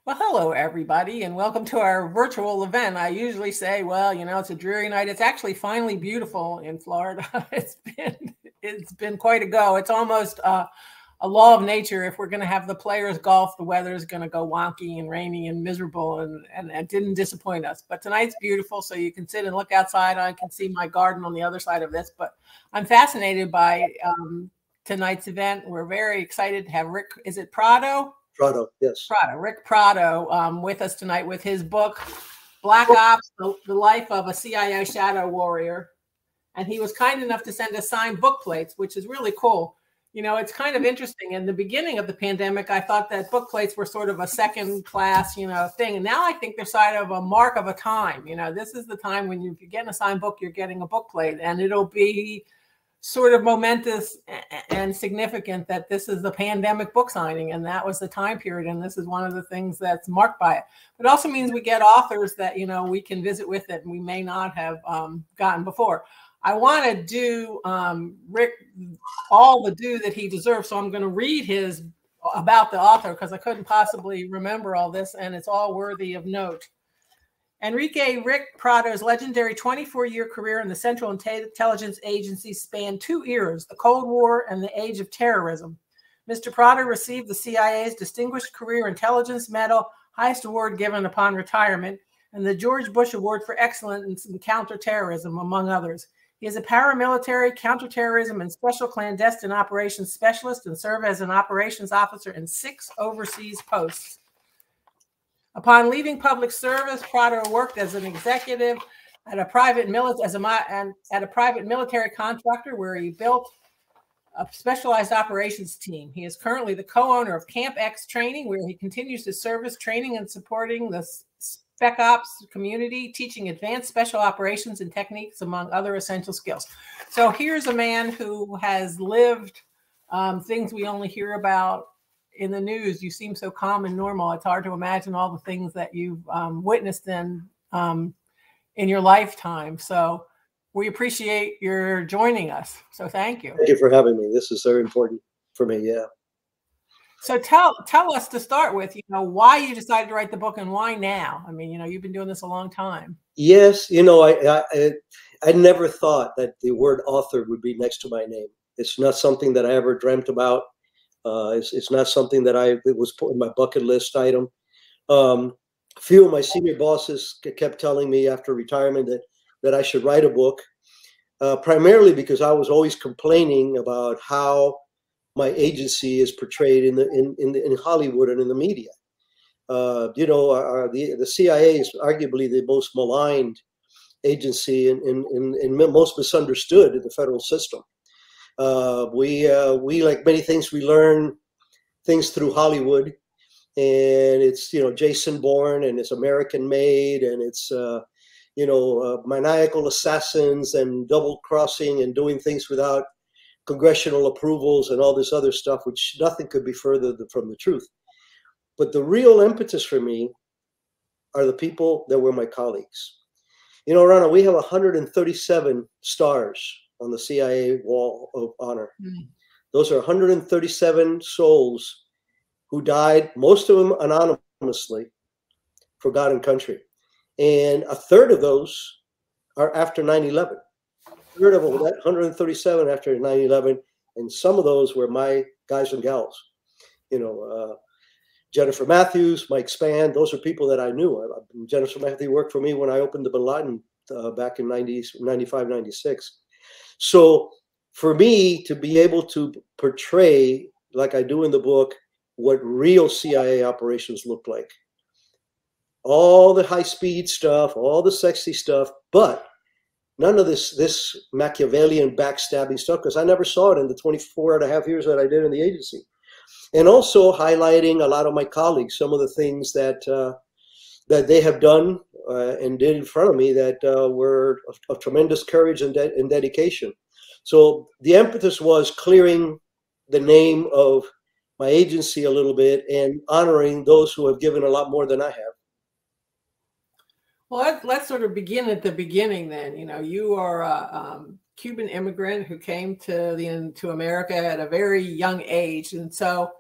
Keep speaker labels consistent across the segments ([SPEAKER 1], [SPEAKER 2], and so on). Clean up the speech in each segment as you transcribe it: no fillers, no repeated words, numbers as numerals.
[SPEAKER 1] Well, hello, everybody, and welcome to our virtual event. I usually say, well, you know, it's a dreary night. It's actually finally beautiful in Florida. It's been quite a go. It's almost a law of nature. If we're going to have the players golf, the weather is going to go wonky and rainy and miserable, and it didn't disappoint us. But tonight's beautiful, so you can sit and look outside. I can see my garden on the other side of this, but I'm fascinated by tonight's event. We're very excited to have Ric, is it Prado?
[SPEAKER 2] Prado, yes.
[SPEAKER 1] Ric Prado with us tonight with his book, Black Ops, The Life of a CIA Shadow Warrior. And he was kind enough to send us signed book plates, which is really cool. You know, it's kind of interesting. In the beginning of the pandemic, I thought that book plates were sort of a second class, you know, thing. And now I think they're sort of a mark of a time. You know, this is the time when if you're getting a signed book, you're getting a book plate. And it'll be sort of momentous and significant that this is the pandemic book signing, and that was the time period, and this is one of the things that's marked by it. But it also means we get authors that, you know, we can visit with it and we may not have gotten before. I want to do Ric all the due that he deserves, so I'm going to read his about the author because I couldn't possibly remember all this, and it's all worthy of note. Enrique Ric Prado's legendary 24-year career in the Central Intelligence Agency spanned 2 eras, the Cold War and the Age of Terrorism. Mr. Prado received the CIA's Distinguished Career Intelligence Medal, highest award given upon retirement, and the George Bush Award for Excellence in Counterterrorism, among others. He is a paramilitary, counterterrorism, and special clandestine operations specialist and served as an operations officer in 6 overseas posts. Upon leaving public service, Prado worked as an executive at a private military contractor where he built a specialized operations team. He is currently the co-owner of Camp X Training, where he continues to service training and supporting the Spec Ops community, teaching advanced special operations and techniques, among other essential skills. So here's a man who has lived things we only hear about in the news. You seem so calm and normal. It's hard to imagine all the things that you've witnessed in your lifetime. So we appreciate your joining us. So thank you.
[SPEAKER 2] Thank you for having me. This is very important for me. Yeah.
[SPEAKER 1] So tell us to start with, you know, why you decided to write the book and why now? I mean, you know, you've been doing this a long time.
[SPEAKER 2] Yes. You know, I never thought that the word author would be next to my name. It's not something that I ever dreamt about. It's not something that it was put in my bucket list item. A few of my senior bosses kept telling me after retirement that I should write a book, primarily because I was always complaining about how my agency is portrayed in Hollywood and in the media. You know, the CIA is arguably the most maligned agency and most misunderstood in the federal system. We like many things, we learn things through Hollywood, and it's, you know, Jason Bourne, and it's American made, and it's, you know, maniacal assassins and double crossing and doing things without congressional approvals and all this other stuff, which nothing could be further from the truth. But the real impetus for me are the people that were my colleagues. You know, Rana, we have 137 stars on the CIA Wall of Honor. Those are 137 souls who died, most of them anonymously, for God and country. And a third of those are after 9/11. A third of them, that 137 after 9/11, and some of those were my guys and gals. You know, Jennifer Matthews, Mike Spann, those are people that I knew. Jennifer Matthews worked for me when I opened the Bin Laden back in 95, 96. So for me to be able to portray, like I do in the book, what real CIA operations look like, all the high-speed stuff, all the sexy stuff, but none of this Machiavellian backstabbing stuff, because I never saw it in the 24 and a half years that I did in the agency. And also highlighting a lot of my colleagues, some of the things that they have done and did in front of me that were of tremendous courage and dedication. So the impetus was clearing the name of my agency a little bit and honoring those who have given a lot more than I have.
[SPEAKER 1] Well, let's sort of begin at the beginning then. You know, you are a Cuban immigrant who came to America at a very young age. And so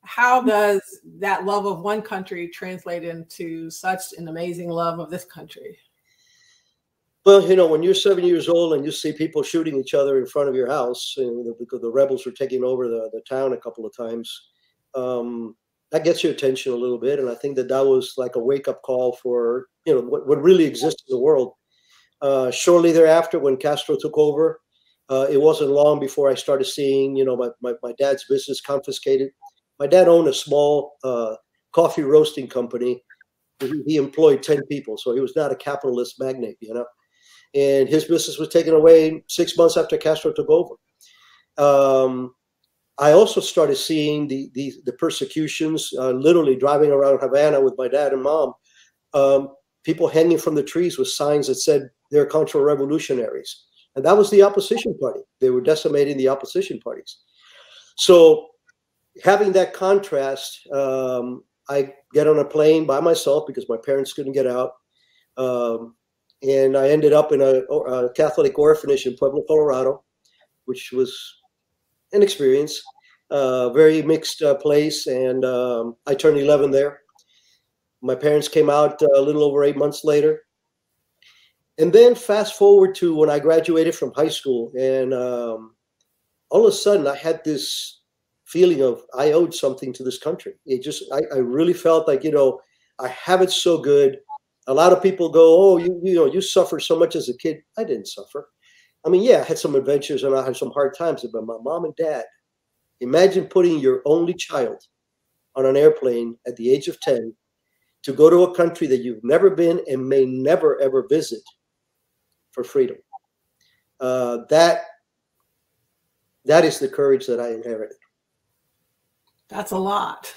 [SPEAKER 1] How does that love of one country translate into such an amazing love of this country?
[SPEAKER 2] Well, when you're 7 years old and you see people shooting each other in front of your house, because the rebels were taking over the town a couple of times, that gets your attention a little bit. And I think that was like a wake-up call for what really exists in the world. Shortly thereafter, when Castro took over, it wasn't long before I started seeing my dad's business confiscated. My dad owned a small coffee roasting company. He employed 10 people, so he was not a capitalist magnate, and his business was taken away 6 months after Castro took over. I also started seeing the persecutions, literally driving around Havana with my dad and mom, people hanging from the trees with signs that said they're Contra-revolutionaries. And that was the opposition party. They were decimating the opposition parties. So having that contrast, I get on a plane by myself because my parents couldn't get out. And I ended up in a Catholic orphanage in Pueblo, Colorado, which was an experience, very mixed place. And I turned 11 there. My parents came out a little over 8 months later. And then fast forward to when I graduated from high school. And all of a sudden, I had this feeling of I owed something to this country. I really felt like, I have it so good. A lot of people go, oh, you suffered so much as a kid. I didn't suffer. I mean, yeah, I had some adventures and I had some hard times, but my mom and dad, imagine putting your only child on an airplane at the age of 10 to go to a country that you've never been and may never, ever visit for freedom. That is the courage that I inherited.
[SPEAKER 1] That's a lot.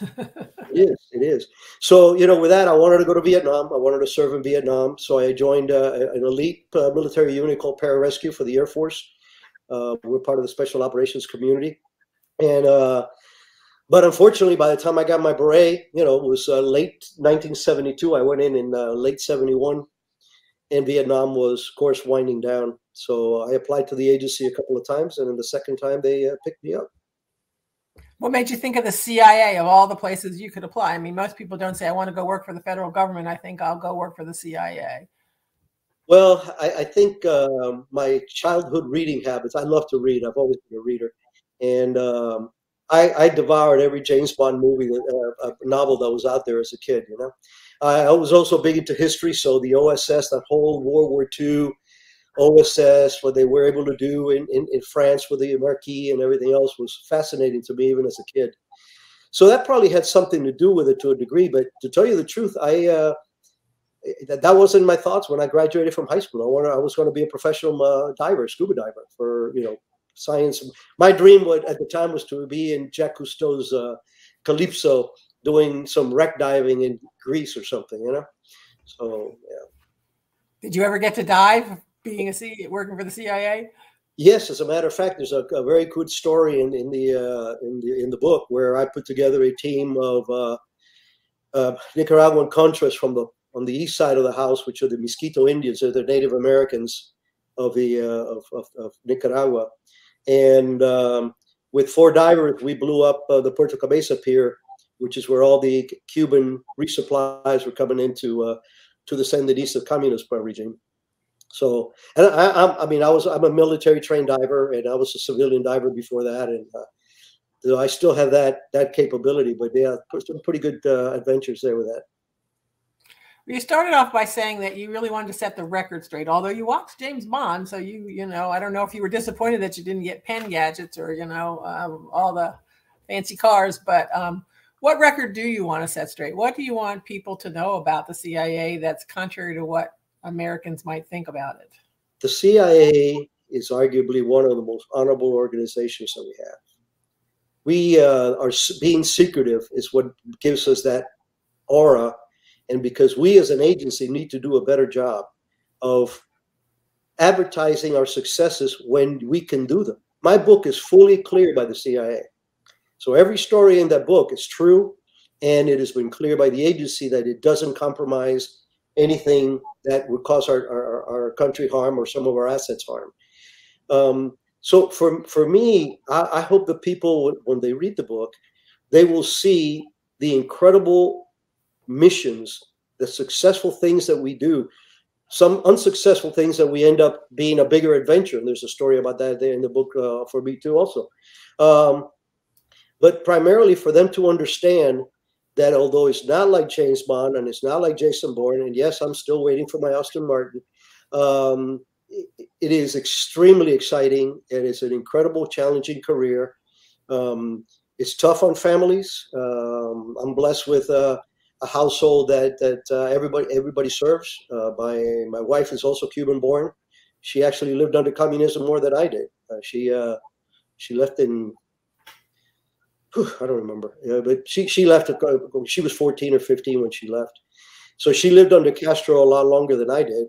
[SPEAKER 2] It is. So, with that, I wanted to go to Vietnam. I wanted to serve in Vietnam. So I joined an elite military unit called Pararescue for the Air Force. We're part of the Special Operations community. And, but unfortunately, by the time I got my beret, it was late 1972. I went in late 71. And Vietnam was, of course, winding down. So I applied to the agency a couple of times. And then the second time, they picked me up.
[SPEAKER 1] What made you think of the CIA of all the places you could apply? I mean, most people don't say, I want to go work for the federal government. I think I'll go work for the CIA.
[SPEAKER 2] Well, I think my childhood reading habits, I love to read. I've always been a reader. And I devoured every James Bond movie, novel that was out there as a kid, I was also big into history. So the OSS, that whole World War II, OSS, what they were able to do in France with the Marquis and everything else was fascinating to me, even as a kid. So that probably had something to do with it to a degree. But to tell you the truth, that wasn't my thoughts when I graduated from high school. I was going to be a professional diver, scuba diver for science. My dream at the time was to be in Jacques Cousteau's Calypso, doing some wreck diving in Greece or something. So yeah. Did
[SPEAKER 1] you ever get to dive? Working for the CIA?
[SPEAKER 2] Yes, as a matter of fact, there's a very good story in the book where I put together a team of Nicaraguan Contras on the east side of the house, which are the Mosquito Indians. They're the Native Americans of Nicaragua, and with 4 divers, we blew up the Puerto Cabeza pier, which is where all the Cuban resupplies were coming into to the Sandinista communist regime. So, and I'm a military trained diver, and I was a civilian diver before that, and so I still have that capability. But yeah, some pretty good adventures there with that.
[SPEAKER 1] You started off by saying that you really wanted to set the record straight, although you watched James Bond, so I don't know if you were disappointed that you didn't get pen gadgets or all the fancy cars, but what record do you want to set straight? What do you want people to know about the CIA that's contrary to what Americans might think about it?
[SPEAKER 2] The CIA is arguably one of the most honorable organizations that we have. We are being secretive is what gives us that aura, and because we as an agency need to do a better job of advertising our successes when we can do them. My book is fully cleared by the CIA. So every story in that book is true, and it has been cleared by the agency that it doesn't compromise anything that would cause our country harm or some of our assets harm. So for me, I hope that people, when they read the book, they will see the incredible missions, the successful things that we do, some unsuccessful things that we end up being a bigger adventure. And there's a story about that there in the book for me too also. But primarily for them to understand that although it's not like James Bond and it's not like Jason Bourne, and yes, I'm still waiting for my Aston Martin, it is extremely exciting. It is an incredible, challenging career. It's tough on families. I'm blessed with a household that everybody serves. My wife is also Cuban born. She actually lived under communism more than I did. She left in, I don't remember, but she left. She was 14 or 15 when she left, so she lived under Castro a lot longer than I did.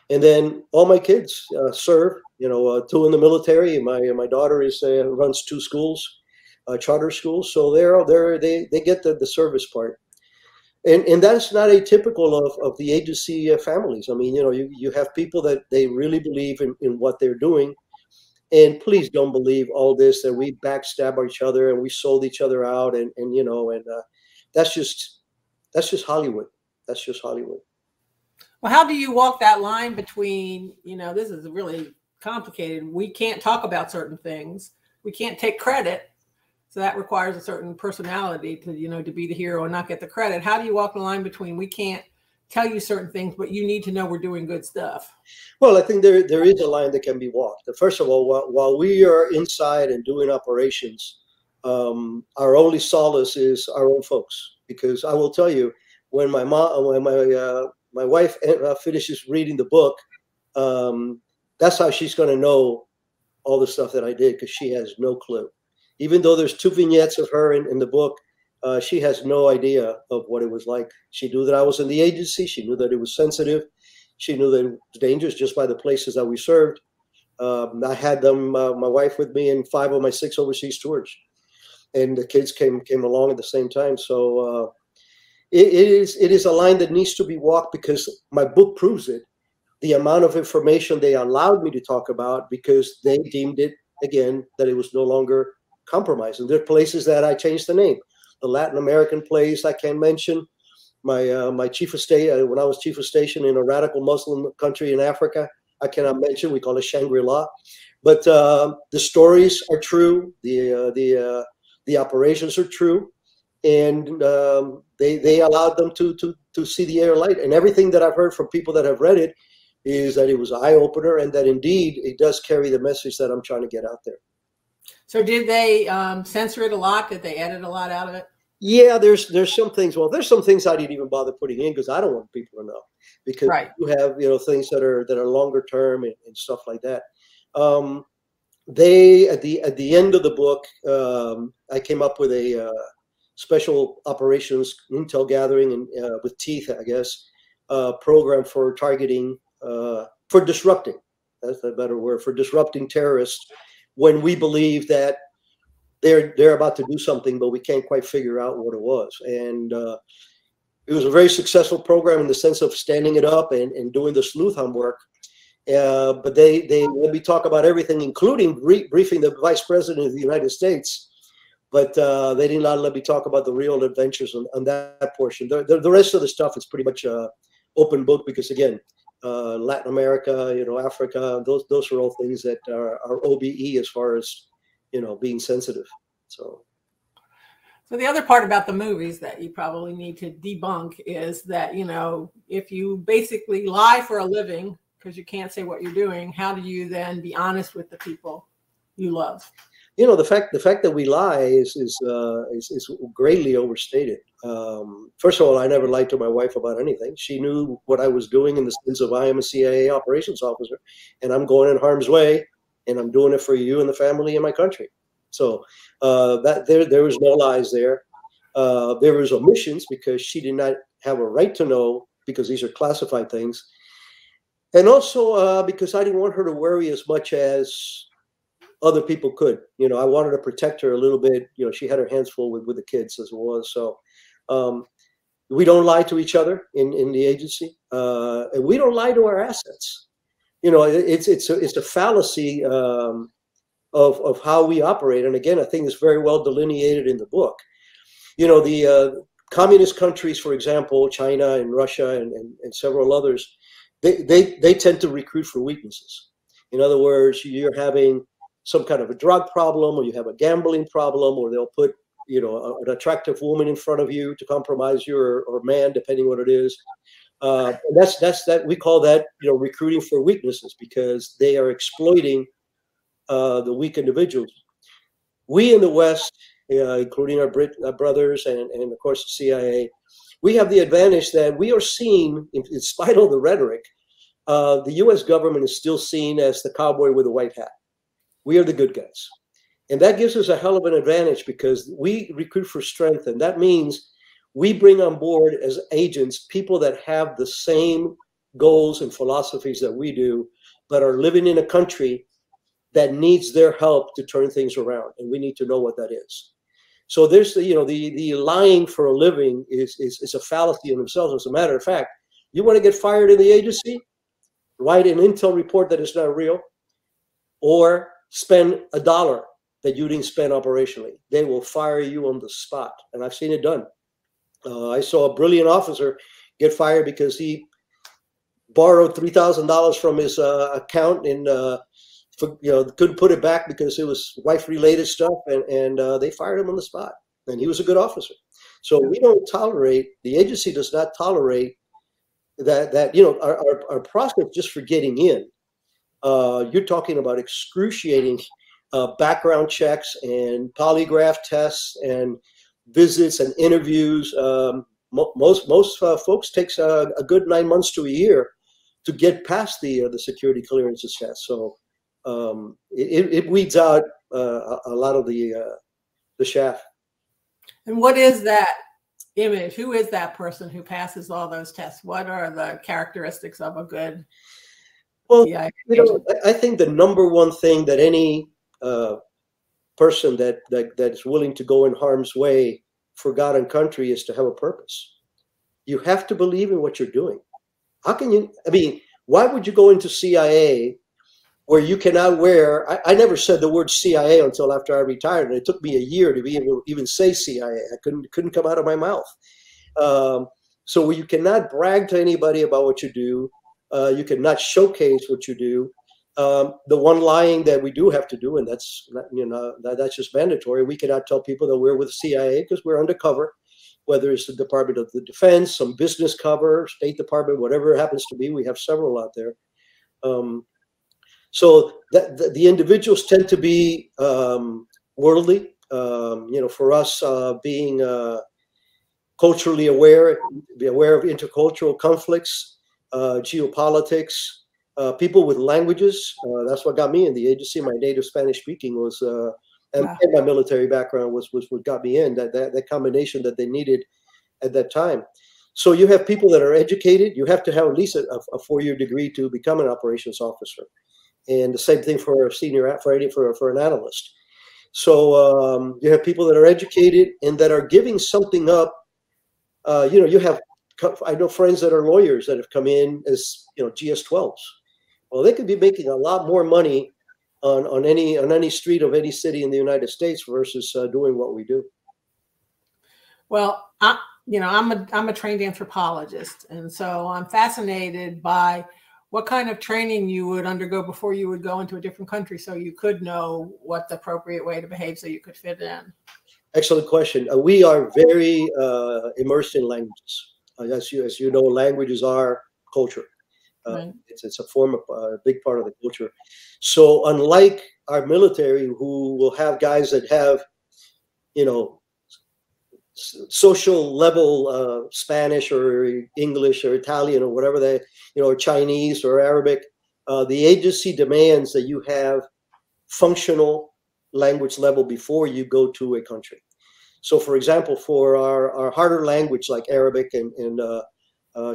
[SPEAKER 2] And then all my kids serve. Two in the military. My daughter runs 2 schools, charter schools. So they get the service part, and that's not atypical of the agency families. I mean, you have people that they really believe in what they're doing. And please don't believe all this that we backstab each other and we sold each other out and that's just Hollywood. That's just Hollywood.
[SPEAKER 1] Well, how do you walk that line between, this is really complicated. We can't talk about certain things. We can't take credit. So that requires a certain personality to be the hero and not get the credit. How do you walk the line between we can't tell you certain things, but you need to know we're doing good stuff?
[SPEAKER 2] Well, I think there is a line that can be walked. First of all, while we are inside and doing operations, our only solace is our own folks. Because I will tell you, when my wife finishes reading the book, that's how she's going to know all the stuff that I did, because she has no clue. Even though there's 2 vignettes of her in the book, she has no idea of what it was like. She knew that I was in the agency. She knew that it was sensitive. She knew that it was dangerous just by the places that we served. I had my wife with me in 5 of my 6 overseas tours, and the kids came along at the same time. So it is a line that needs to be walked, because my book proves it. The amount of information they allowed me to talk about, because they deemed it, again, that it was no longer compromised. And there are places that I changed the name. The Latin American place I can't mention. My chief of state, when I was chief of station in a radical Muslim country in Africa, I cannot mention. We call it Shangri-La. But the stories are true. The operations are true, and they allowed them to see the air light. And everything that I've heard from people that have read it is that it was an eye opener, and that indeed it does carry the message that I'm trying to get out there.
[SPEAKER 1] So did they censor it a lot? Did they edit a lot out of it?
[SPEAKER 2] Yeah, there's some things. Well, there's some things I didn't even bother putting in, because I don't want people to know, because
[SPEAKER 1] right.
[SPEAKER 2] You have things that are longer term and stuff like that. They at the end of the book, I came up with a special operations intel gathering and with teeth, I guess, program for targeting, for disrupting. That's a better word, for disrupting terrorists when we believe that they're about to do something, but we can't quite figure out what it was. And it was a very successful program in the sense of standing it up and doing the sleuth hunt work. But they let me talk about everything, including briefing the Vice President of the United States. But they did not let me talk about the real adventures on that portion. The rest of the stuff is pretty much open book, because again, Latin America, Africa, those are all things that are OBE as far as being sensitive. So
[SPEAKER 1] the other part about the movies that you probably need to debunk is that if you basically lie for a living because you can't say what you're doing, how do you then be honest with the people you love?
[SPEAKER 2] The fact that we lie is greatly overstated. First of all, I never lied to my wife about anything. She knew what I was doing in the sense of I am a CIA operations officer, and I'm going in harm's way, and I'm doing it for you and the family and my country. So that there was no lies there. There was omissions because she did not have a right to know, because these are classified things, and also because I didn't want her to worry as much as other people could. I wanted to protect her a little bit. She had her hands full with the kids as it was. So we don't lie to each other in the agency, and we don't lie to our assets. It's a fallacy of how we operate. And again, I think it's very well delineated in the book. You know, the communist countries, for example, China and Russia and several others, they tend to recruit for weaknesses. In other words, you're having some kind of a drug problem, or you have a gambling problem, or they'll put, you know, an attractive woman in front of you to compromise you, or man, depending what it is. That's that we call that, you know, recruiting for weaknesses, because they are exploiting the weak individuals. We in the West, including our brothers and of course the CIA, we have the advantage that we are seen, in spite of the rhetoric, the U.S. government is still seen as the cowboy with a white hat. We are the good guys. And that gives us a hell of an advantage, because we recruit for strength. And that means we bring on board as agents people that have the same goals and philosophies that we do, but are living in a country that needs their help to turn things around. And we need to know what that is. So there's the, you know, the lying for a living is a fallacy in themselves. As a matter of fact, you want to get fired in the agency, write an intel report that is not real, or spend $1 that you didn't spend operationally. They will fire you on the spot. And I've seen it done. I saw a brilliant officer get fired because he borrowed $3,000 from his account, and you know, couldn't put it back because it was wife-related stuff, and they fired him on the spot. And he was a good officer. So we don't tolerate, the agency does not tolerate that you know, our process just for getting in. You're talking about excruciating background checks and polygraph tests and visits and interviews. Most folks takes a good 9 months to a year to get past the security clearances test. So it weeds out a lot of the chaff.
[SPEAKER 1] And what is that image? Who is that person who passes all those tests? What are the characteristics of a good?
[SPEAKER 2] Well, you know, I think the number one thing that any person that is willing to go in harm's way for God and country is to have a purpose. You have to believe in what you're doing. How can you? I mean, why would you go into CIA where you cannot wear? I never said the word CIA until after I retired, and it took me a year to be able to even say CIA. I couldn't come out of my mouth. So where you cannot brag to anybody about what you do, you cannot showcase what you do. The one lying that we do have to do, and that's not, you know, that's just mandatory. We cannot tell people that we're with CIA because we're undercover, whether it's the Department of the Defense, some business cover, State Department, whatever it happens to be. We have several out there. So the individuals tend to be worldly. You know, for us, being culturally aware, be aware of intercultural conflicts, geopolitics. People with languages, that's what got me in the agency. My native Spanish speaking was, and my military background was what got me in, that combination that they needed at that time. So you have people that are educated. You have to have at least a 4-year degree to become an operations officer. And the same thing for a senior, for an analyst. So you have people that are educated and that are giving something up. You know, you have, I know friends that are lawyers that have come in as, you know, GS-12s. Well, they could be making a lot more money on any street of any city in the United States versus doing what we do.
[SPEAKER 1] Well, you know, I'm a trained anthropologist, and so I'm fascinated by what kind of training you would undergo before you would go into a different country, so you could know what the appropriate way to behave, so you could fit in. Excellent question.
[SPEAKER 2] We are very immersed in languages. As you know, languages are culture. Right. It's a form of a big part of the culture. So unlike our military, who will have guys that have, you know, social level Spanish or English or Italian or whatever they, you know, or Chinese or Arabic, the agency demands that you have functional language level before you go to a country. So, for example, for our harder language like Arabic and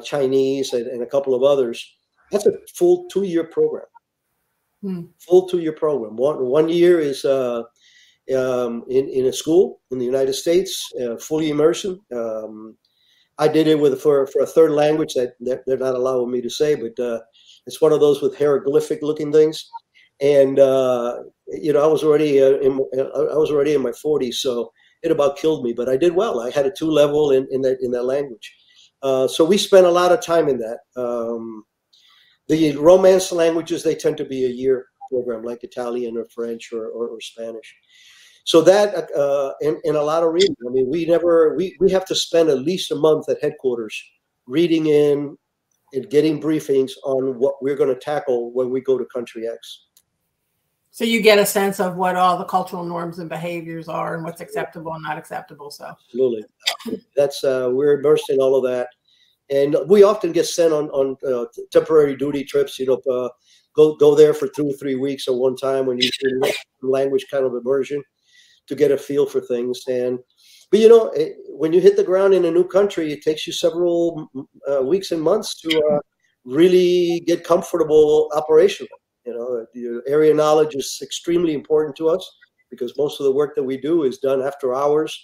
[SPEAKER 2] Chinese and a couple of others, that's a full 2-year program. Full 2-year program. One year is in a school in the United States, fully immersion. I did it for a third language that they're not allowing me to say, but it's one of those with hieroglyphic looking things. And you know, I was already in my 40s, so it about killed me. But I did well. I had a 2 level in that language. So we spent a lot of time in that. The Romance languages, they tend to be a year program, like Italian or French or Spanish. So that and a lot of reading. I mean, we have to spend at least a month at headquarters reading in and getting briefings on what we're going to tackle when we go to country X.
[SPEAKER 1] So you get a sense of what all the cultural norms and behaviors are and what's acceptable and not acceptable. So
[SPEAKER 2] absolutely, that's we're immersed in all of that, and we often get sent on temporary duty trips. You know, go there for 2 or 3 weeks at one time when you do language kind of immersion to get a feel for things. But you know, when you hit the ground in a new country, it takes you several weeks and months to really get comfortable operationally. You know, the area knowledge is extremely important to us because most of the work that we do is done after hours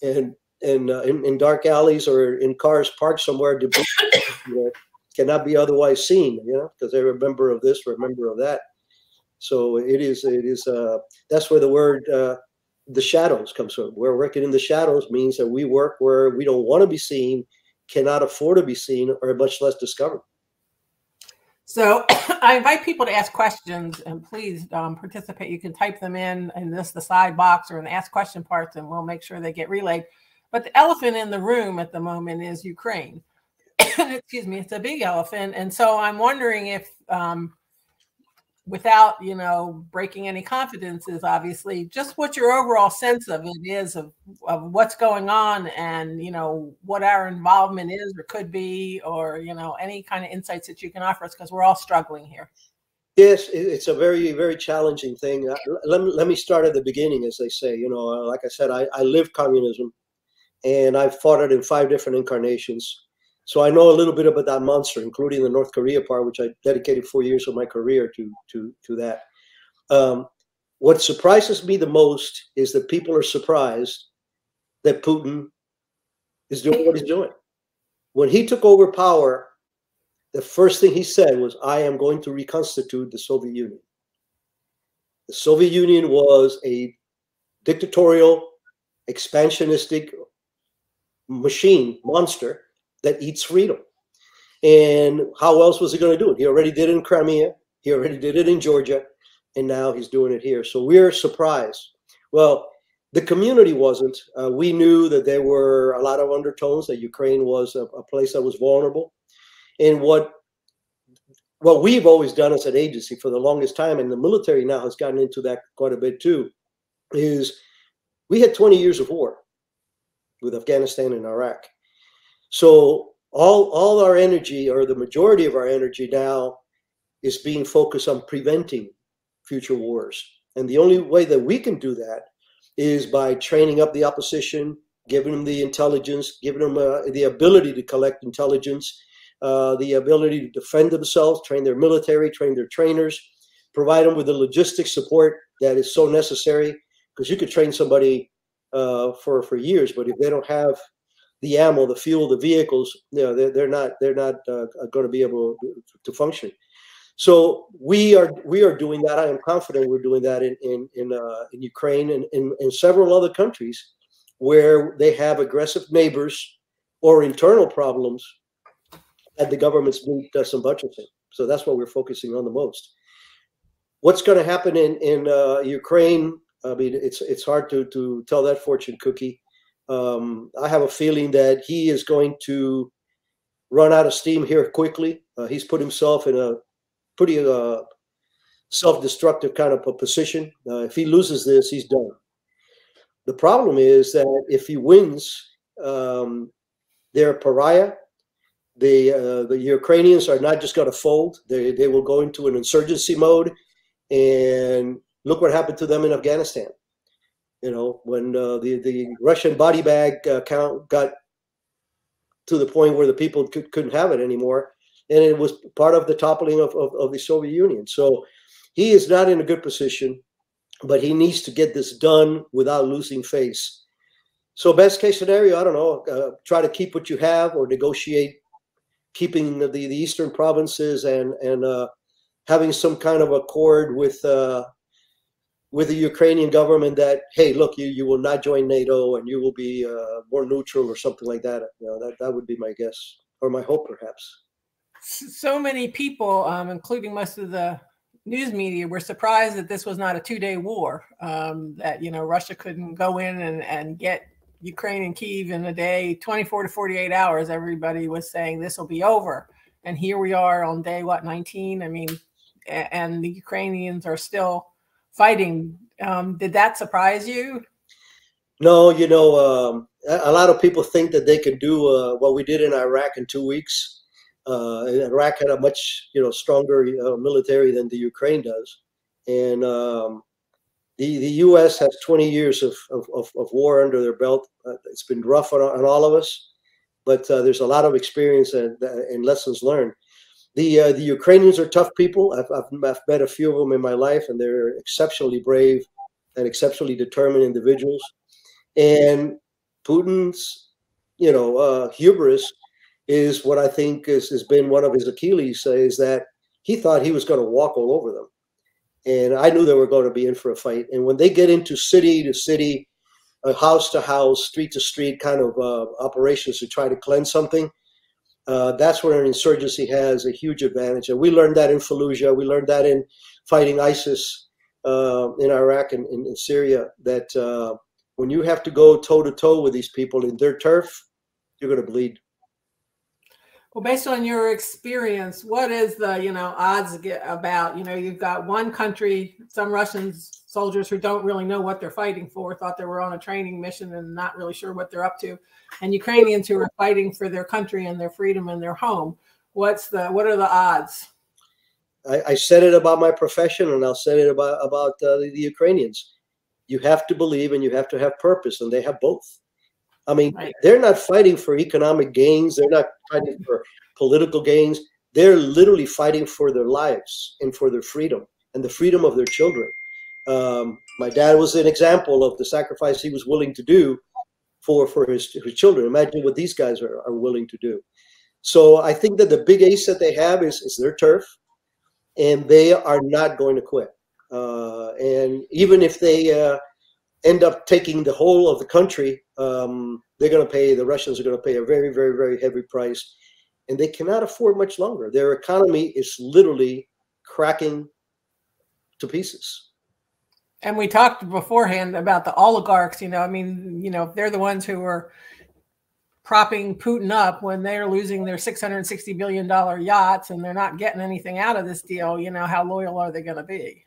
[SPEAKER 2] and in dark alleys or in cars parked somewhere that cannot be otherwise seen, you know, because they're a member of this or a member of that. So it is that's where the word the shadows comes from. We're working in the shadows means that we work where we don't want to be seen, cannot afford to be seen, or much less discovered.
[SPEAKER 1] So I invite people to ask questions, and please participate. You can type them in the side box or in the ask question parts, and we'll make sure they get relayed. But the elephant in the room at the moment is Ukraine. Excuse me, it's a big elephant. And so I'm wondering if, without, you know, breaking any confidences, obviously, just what your overall sense of it is of what's going on and, you know, what our involvement is or could be, or, you know, any kind of insights that you can offer us, because we're all struggling here.
[SPEAKER 2] Yes, it's a very, very challenging thing. Let me start at the beginning, as they say. You know, like I said, I lived communism, and I've fought it in 5 different incarnations. So I know a little bit about that monster, including the North Korea part, which I dedicated 4 years of my career to that. What surprises me the most is that people are surprised that Putin is doing what he's doing. When he took over power, the first thing he said was, "I am going to reconstitute the Soviet Union." The Soviet Union was a dictatorial, expansionistic machine, monster, that eats freedom. And how else was he going to do it? He already did it in Crimea. He already did it in Georgia. And now he's doing it here. So we're surprised. Well, the community wasn't. We knew that there were a lot of undertones, that Ukraine was a place that was vulnerable. And what we've always done as an agency for the longest time, and the military now has gotten into that quite a bit too, is we had 20 years of war with Afghanistan and Iraq. So all our energy, or the majority of our energy now, is being focused on preventing future wars. And the only way that we can do that is by training up the opposition, giving them the intelligence, giving them the ability to collect intelligence, the ability to defend themselves, train their military, train their trainers, provide them with the logistic support that is so necessary. Because you could train somebody for years, but if they don't have the ammo, the fuel, the vehicles, you know, they're not going to be able to function. So we are doing that. I am confident we're doing that in Ukraine and in several other countries where they have aggressive neighbors or internal problems that the governments need some budgeting. So that's what we're focusing on the most. What's going to happen in Ukraine? I mean, it's hard to tell that fortune cookie. I have a feeling that he is going to run out of steam here quickly. He's put himself in a pretty self-destructive kind of a position. If he loses this, he's done. The problem is that if he wins, they're a pariah. The Ukrainians are not just going to fold. They will go into an insurgency mode. And look what happened to them in Afghanistan. You know, when the Russian body bag count got to the point where the people couldn't have it anymore, and it was part of the toppling of the Soviet Union. So he is not in a good position, but he needs to get this done without losing face. So best case scenario, I don't know, try to keep what you have or negotiate keeping the eastern provinces and having some kind of accord with the Ukrainian government that, hey, look, you will not join NATO and you will be more neutral or something like that. You know, that would be my guess or my hope, perhaps.
[SPEAKER 1] So many people, including most of the news media, were surprised that this was not a 2-day war, that, you know, Russia couldn't go in and get Ukraine and Kyiv in a day. 24 to 48 hours, everybody was saying this will be over. And here we are on day, what, 19? I mean, and the Ukrainians are still fighting. Did that surprise you?
[SPEAKER 2] No, you know, a lot of people think that they could do what we did in Iraq in 2 weeks. Iraq had a much, you know, stronger military than the Ukraine does, and the U.S. has 20 years of war under their belt. It's been rough on all of us, but there's a lot of experience and lessons learned. The Ukrainians are tough people. I've met a few of them in my life, and they're exceptionally brave and exceptionally determined individuals. And Putin's, you know, hubris is what I think has been one of his Achilles, is that he thought he was going to walk all over them. And I knew they were going to be in for a fight. And when they get into city to city, house to house, street to street kind of operations to try to cleanse something, that's where an insurgency has a huge advantage. And we learned that in Fallujah. We learned that in fighting ISIS in Iraq and in Syria, that when you have to go toe-to-toe with these people in their turf, you're going to bleed.
[SPEAKER 1] Well, based on your experience, what is the, you know, odds about, you know, you've got one country, some Russian soldiers who don't really know what they're fighting for, thought they were on a training mission and not really sure what they're up to, and Ukrainians who are fighting for their country and their freedom and their home. What are the odds?
[SPEAKER 2] I said it about my profession, and I'll say it about the Ukrainians. You have to believe and you have to have purpose, and they have both. I mean, right. They're not fighting for economic gains. They're not fighting for political gains. They're literally fighting for their lives and for their freedom and the freedom of their children. My dad was an example of the sacrifice he was willing to do for his children. Imagine what these guys are willing to do. So I think that the big ace that they have is their turf, and they are not going to quit. And even if they end up taking the whole of the country, they're going to pay, the Russians are going to pay a very, very, very heavy price, and they cannot afford much longer. Their economy is literally cracking to pieces.
[SPEAKER 1] And we talked beforehand about the oligarchs, you know, I mean, you know, they're the ones who are propping Putin up when they're losing their $660 billion yachts and they're not getting anything out of this deal. You know, how loyal are they going to be?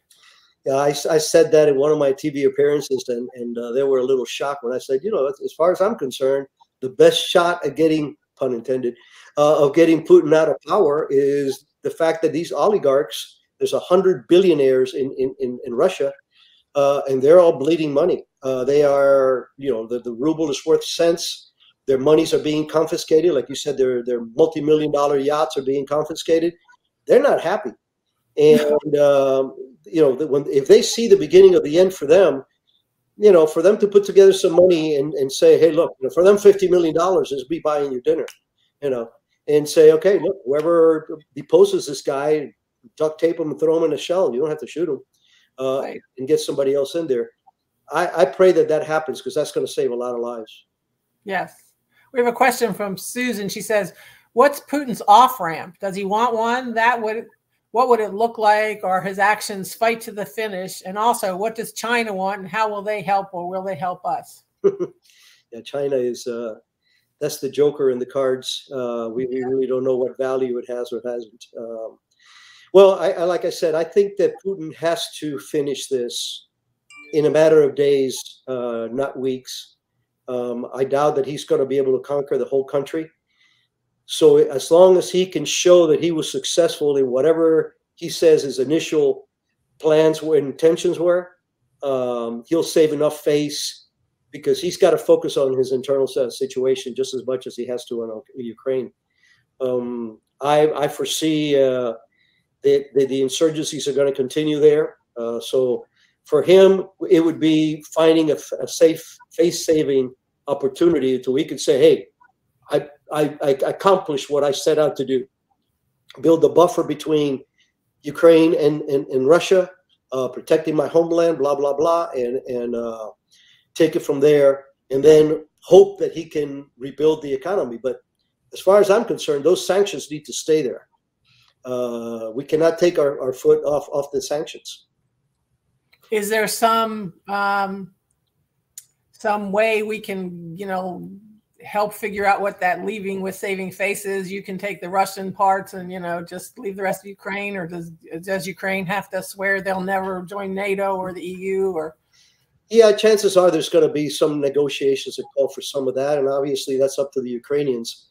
[SPEAKER 2] Yeah, I said that in one of my TV appearances, and they were a little shocked when I said, you know, as far as I'm concerned, the best shot at getting, pun intended, of getting Putin out of power is the fact that these oligarchs, there's 100 billionaires in Russia, and they're all bleeding money. They are, you know, the ruble is worth cents. Their monies are being confiscated. Like you said, their multi-million-dollar yachts are being confiscated. They're not happy. And, you know, if they see the beginning of the end for them, you know, for them to put together some money and say, hey, look, you know, for them, $50 million is me buying you dinner, you know, and say, okay, look, whoever deposes this guy, duct tape him and throw him in a shell. You don't have to shoot him, right, and get somebody else in there. I pray that happens, because that's going to save a lot of lives.
[SPEAKER 1] Yes. We have a question from Susan. She says, what's Putin's off-ramp? Does he want one? What would it look like? Or his actions fight to the finish? And also, what does China want, and how will they help, or will they help us?
[SPEAKER 2] Yeah, China is, that's the joker in the cards. We really don't know what value it has or hasn't. Well, like I said, I think that Putin has to finish this in a matter of days, not weeks. I doubt that he's going to be able to conquer the whole country. So as long as he can show that he was successful in whatever he says his initial plans were, intentions were, he'll save enough face, because he's got to focus on his internal situation just as much as he has to on Ukraine. I foresee that the insurgencies are going to continue there. So for him, it would be finding a safe face-saving opportunity until we could say, hey, I accomplished what I set out to do. Build a buffer between Ukraine and Russia, protecting my homeland, blah, blah, blah, and take it from there, and then hope that he can rebuild the economy. But as far as I'm concerned, those sanctions need to stay there. We cannot take our foot off the sanctions.
[SPEAKER 1] Is there some way we can, help figure out what that leaving with saving face is? You can take the Russian parts and, just leave the rest of Ukraine, or does Ukraine have to swear they'll never join NATO or the EU? Or
[SPEAKER 2] yeah, chances are there's going to be some negotiations that call for some of that, and obviously that's up to the Ukrainians.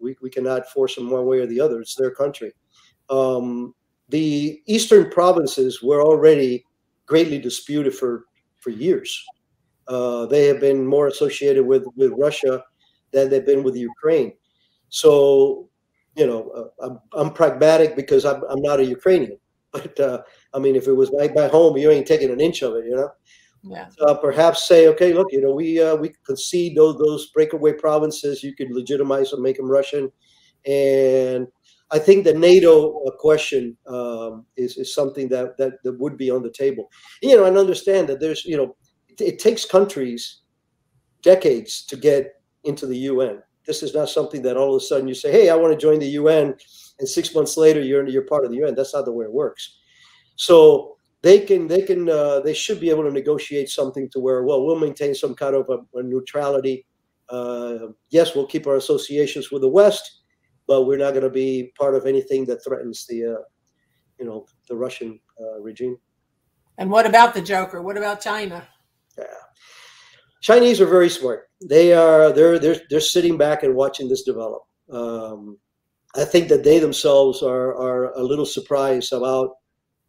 [SPEAKER 2] We cannot force them one way or the other. It's their country. The eastern provinces were already greatly disputed for years. They have been more associated with Russia than they've been with Ukraine. So, I'm pragmatic because I'm not a Ukrainian. But I mean, if it was my home, you ain't taking an inch of it,
[SPEAKER 1] Yeah.
[SPEAKER 2] Perhaps say, okay, look, we concede those breakaway provinces. You could legitimize them, make them Russian, and I think the NATO question is something that would be on the table. And understand that there's, it takes countries decades to get into the UN. This is not something that all of a sudden you say, hey, I want to join the UN, and 6 months later you're part of the UN. That's not the way it works. So they should be able to negotiate something to where, well, we'll maintain some kind of a neutrality. Yes, we'll keep our associations with the West, but we're not going to be part of anything that threatens the Russian regime. And
[SPEAKER 1] what about the Joker? What about China?
[SPEAKER 2] Yeah, Chinese are very smart. They're sitting back and watching this develop. I think that they themselves are a little surprised about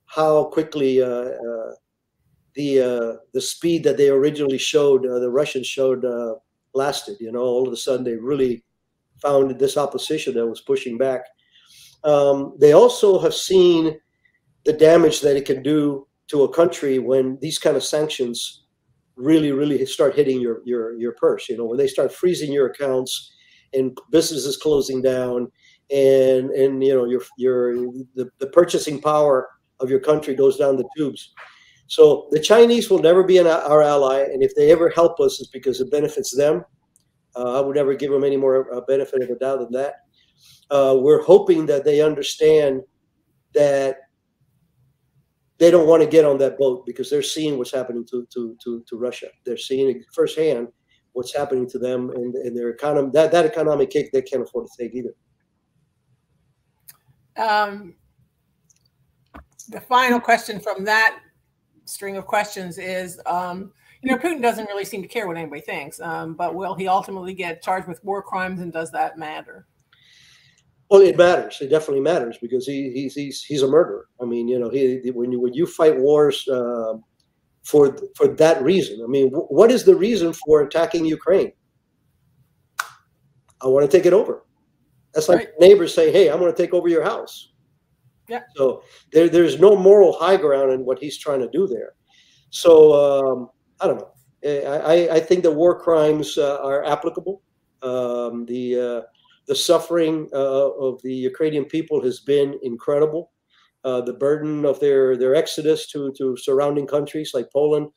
[SPEAKER 2] how quickly the speed that they originally showed, the Russians showed, lasted. All of a sudden they really found this opposition that was pushing back. They also have seen the damage that it can do to a country when these kind of sanctions really start hitting your purse. When they start freezing your accounts and businesses closing down, and the purchasing power of your country goes down the tubes. So the Chinese will never be our ally, and if they ever help us, it's because it benefits them. I would never give them any more benefit of the doubt than that. We're hoping that they understand that they don't want to get on that boat because they're seeing what's happening to Russia. They're seeing firsthand what's happening to them and their economy. That economic kick they can't afford to take either.
[SPEAKER 1] The final question from that string of questions is, Putin doesn't really seem to care what anybody thinks, but will he ultimately get charged with war crimes, and does that matter?
[SPEAKER 2] Well, it matters. It definitely matters because he's a murderer. I mean, when you fight wars for that reason, I mean, what is the reason for attacking Ukraine? I want to take it over. That's like neighbors saying, "Hey, I'm going to take over your house."
[SPEAKER 1] Yeah.
[SPEAKER 2] So there's no moral high ground in what he's trying to do there. So I don't know. I think the war crimes are applicable. The suffering of the Ukrainian people has been incredible. The burden of their exodus to surrounding countries like Poland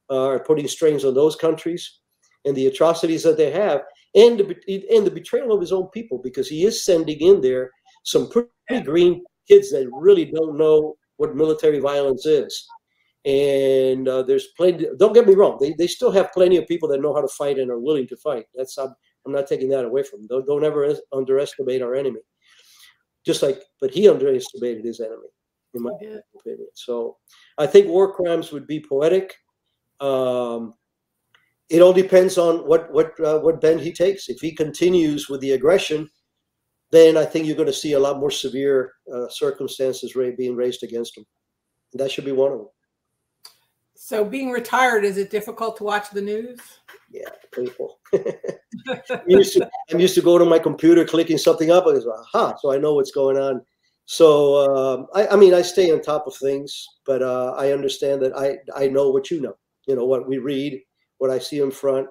[SPEAKER 2] are putting strains on those countries, and the atrocities that they have, and the betrayal of his own people, because he is sending in there some pretty green kids that really don't know what military violence is. And there's plenty. Don't get me wrong; they still have plenty of people that know how to fight and are willing to fight. I'm not taking that away from them. Don't ever underestimate our enemy. But he underestimated his enemy, in my opinion. So I think war crimes would be poetic. It all depends on what bend he takes. If he continues with the aggression, then I think you're going to see a lot more severe circumstances being raised against him. And that should be one of them. So
[SPEAKER 1] being retired, is it difficult to watch the news?
[SPEAKER 2] Yeah, painful. I'm used to go to my computer, clicking something up, and go, aha, so I know what's going on. So I stay on top of things, but I understand that I know what you know. What we read, what I see in front.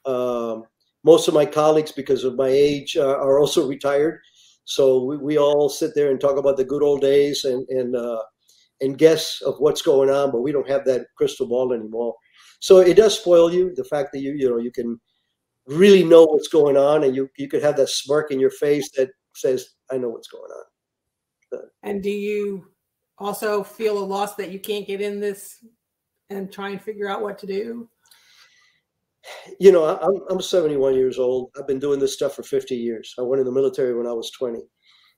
[SPEAKER 2] Most of my colleagues, because of my age, are also retired. So we all sit there and talk about the good old days and guess of what's going on, but we don't have that crystal ball anymore. So it does spoil you, the fact that you can really know what's going on, and you could have that smirk in your face that says, I know what's going on.
[SPEAKER 1] And do you also feel a loss that you can't get in this and try and figure out what to do?
[SPEAKER 2] You know, I'm 71 years old. I've been doing this stuff for 50 years. I went in the military when I was 20.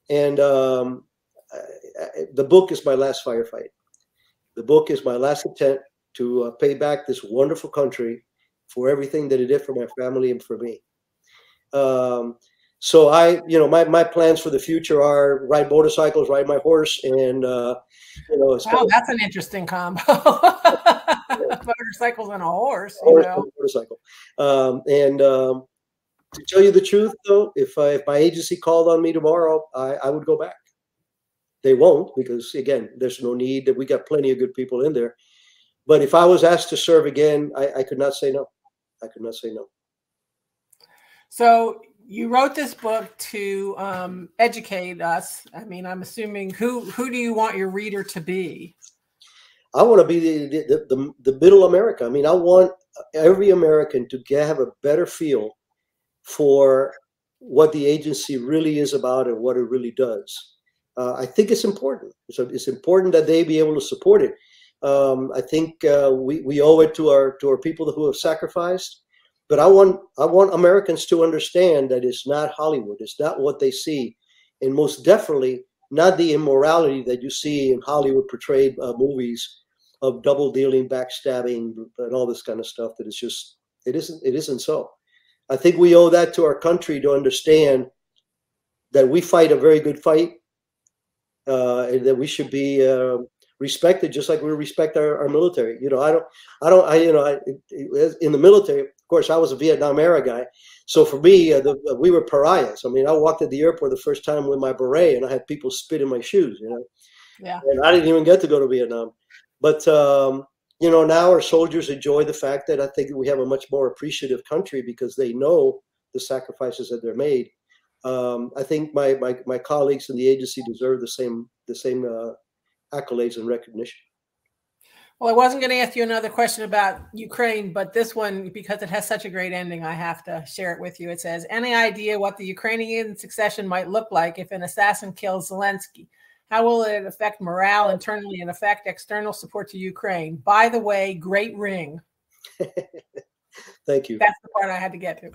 [SPEAKER 2] And the book is my last firefight. The book is my last attempt to pay back this wonderful country for everything that it did for my family and for me. So my plans for the future are ride motorcycles, ride my horse, and
[SPEAKER 1] wow, that's an interesting combo. Motorcycles and a horse.
[SPEAKER 2] Motorcycle. To tell you the truth, though, if my agency called on me tomorrow, I would go back. They won't, because again, there's no need. That we got plenty of good people in there. But if I was asked to serve again, I could not say no. I could not say no.
[SPEAKER 1] So you wrote this book to educate us. I mean, I'm assuming who do you want your reader to be?
[SPEAKER 2] I want to be the middle America. I mean, I want every American to have a better feel for what the agency really is about and what it really does. I think it's important. So it's important that they be able to support it. I think we owe it to our people who have sacrificed. But I want Americans to understand that it's not Hollywood. It's not what they see, and most definitely not the immorality that you see in Hollywood portrayed movies of double dealing, backstabbing, and all this kind of stuff. That it isn't so. I think we owe that to our country to understand that we fight a very good fight, and that we should be respected just like we respect our military. You know, in the military, of course, I was a Vietnam era guy. So for me, we were pariahs. I mean, I walked at the airport the first time with my beret and I had people spit in my shoes, you know.
[SPEAKER 1] Yeah.
[SPEAKER 2] And I didn't even get to go to Vietnam. But, now our soldiers enjoy the fact that I think we have a much more appreciative country because they know the sacrifices that they're made. I think my colleagues in the agency deserve the same accolades and recognition.
[SPEAKER 1] Well, I wasn't going to ask you another question about Ukraine, but this one, because it has such a great ending, I have to share it with you. It says, any idea what the Ukrainian succession might look like if an assassin kills Zelensky? How will it affect morale internally and affect external support to Ukraine? By the way, great ring.
[SPEAKER 2] Thank you.
[SPEAKER 1] That's the part I had to get to.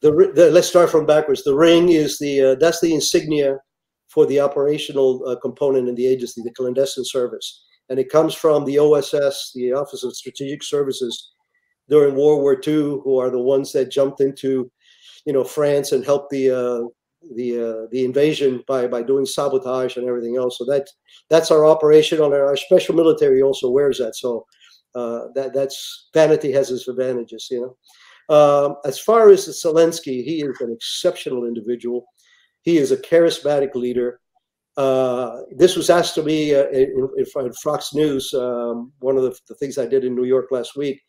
[SPEAKER 2] Let's start from backwards. The ring is that's the insignia for the operational component in the agency, the clandestine service. And it comes from the OSS, the Office of Strategic Services, during World War II, who are the ones that jumped into, France and helped the invasion by doing sabotage and everything else. So that's our operational, and our special military also wears that. So that's vanity has its advantages, As far as Zelensky, he is an exceptional individual. He is a charismatic leader. This was asked to me in Fox News, one of the things I did in New York last week.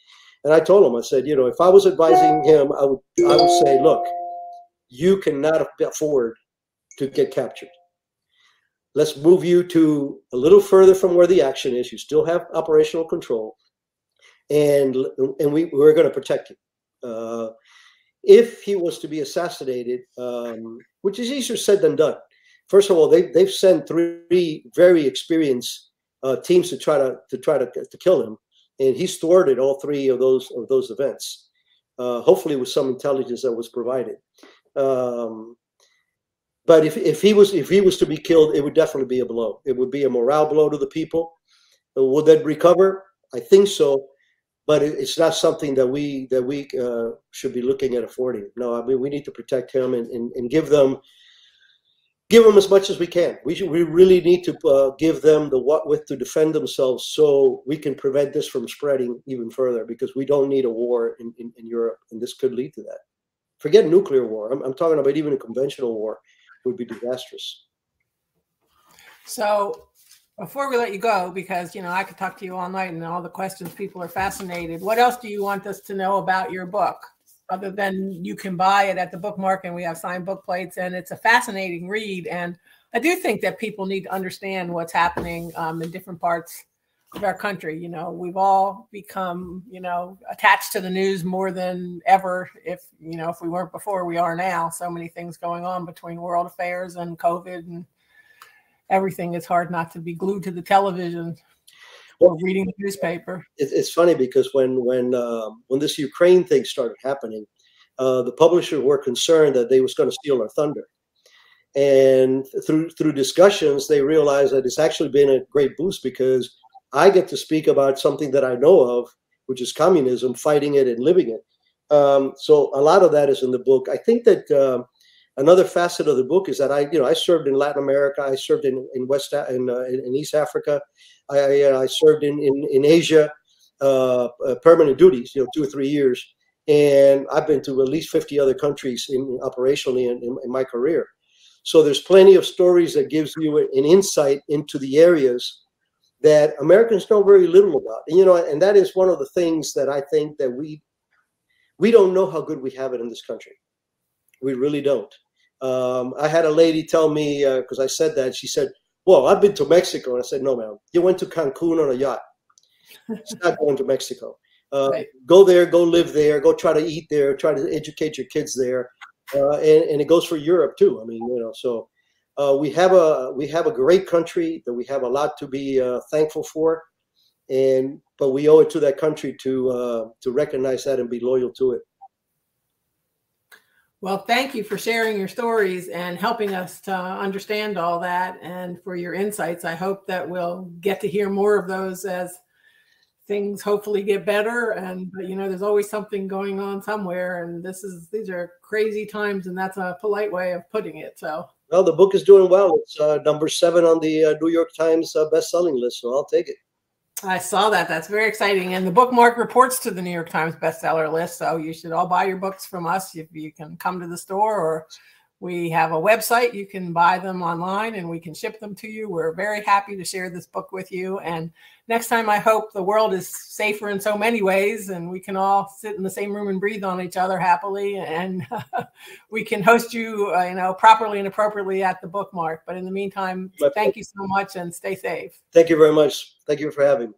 [SPEAKER 2] And I told him, I said, if I was advising him, I would say, look, you cannot afford to get captured. Let's move you to a little further from where the action is. You still have operational control. And we're going to protect you. If he was to be assassinated, which is easier said than done. First of all, they've sent 3 very experienced teams to try to kill him, and he's thwarted all 3 of those events. Hopefully, with some intelligence that was provided. But if he was to be killed, it would definitely be a blow. It would be a morale blow to the people. Will they recover? I think so, but it's not something that we should be looking at affording. No, I mean we need to protect him and give them as much as we can. We really need to give them the wherewith to defend themselves, so we can prevent this from spreading even further. Because we don't need a war in Europe, and this could lead to that. Forget nuclear war. I'm talking about even a conventional war would be disastrous.
[SPEAKER 1] So before we let you go, because I could talk to you all night and all the questions people are fascinated. What else do you want us to know about your book? other than you can buy it at the bookmark, and we have signed book plates, and it's a fascinating read. And I do think that people need to understand what's happening in different parts of our country. You know, we've all become, you know, attached to the news more than ever. If we weren't before, we are now. So many things going on between world affairs and COVID and everything. It's hard not to be glued to the television or reading the newspaper.
[SPEAKER 2] It's funny because when this Ukraine thing started happening, the publishers were concerned that they was going to steal our thunder. And through discussions, they realized that it's actually been a great boost because I get to speak about something that I know of, which is communism, fighting it and living it. So a lot of that is in the book. I think that another facet of the book is that I served in Latin America. I served in East Africa. I served in Asia, permanent duties, 2 or 3 years. And I've been to at least 50 other countries operationally in my career. So there's plenty of stories that gives you an insight into the areas that Americans know very little about. And that is one of the things that I think that we don't know how good we have it in this country. We really don't. I had a lady tell me, because I said that, she said, well, I've been to Mexico. And I said, no, ma'am, you went to Cancun on a yacht. It's not going to Mexico.
[SPEAKER 1] Right.
[SPEAKER 2] Go there, go live there, go try to eat there, try to educate your kids there. And it goes for Europe too. I mean, so we have a great country that we have a lot to be thankful for, but we owe it to that country to recognize that and be loyal to it.
[SPEAKER 1] Well, thank you for sharing your stories and helping us to understand all that, and for your insights. I hope that we'll get to hear more of those as things hopefully get better. And there's always something going on somewhere, and these are crazy times, and that's a polite way of putting it. So,
[SPEAKER 2] well, the book is doing well. It's number 7 on the New York Times best-selling list, so I'll take it.
[SPEAKER 1] I saw that. That's very exciting. And the bookmark reports to the New York Times bestseller list. So you should all buy your books from us. If you can come to the store, or we have a website, you can buy them online and we can ship them to you. We're very happy to share this book with you. And next time, I hope the world is safer in so many ways, and we can all sit in the same room and breathe on each other happily. And we can host you, properly and appropriately at the bookmark. But in the meantime, thank you so much and stay safe.
[SPEAKER 2] Thank you very much. Thank you for having me.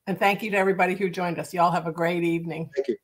[SPEAKER 1] And thank you to everybody who joined us. Y'all have a great evening.
[SPEAKER 2] Thank you.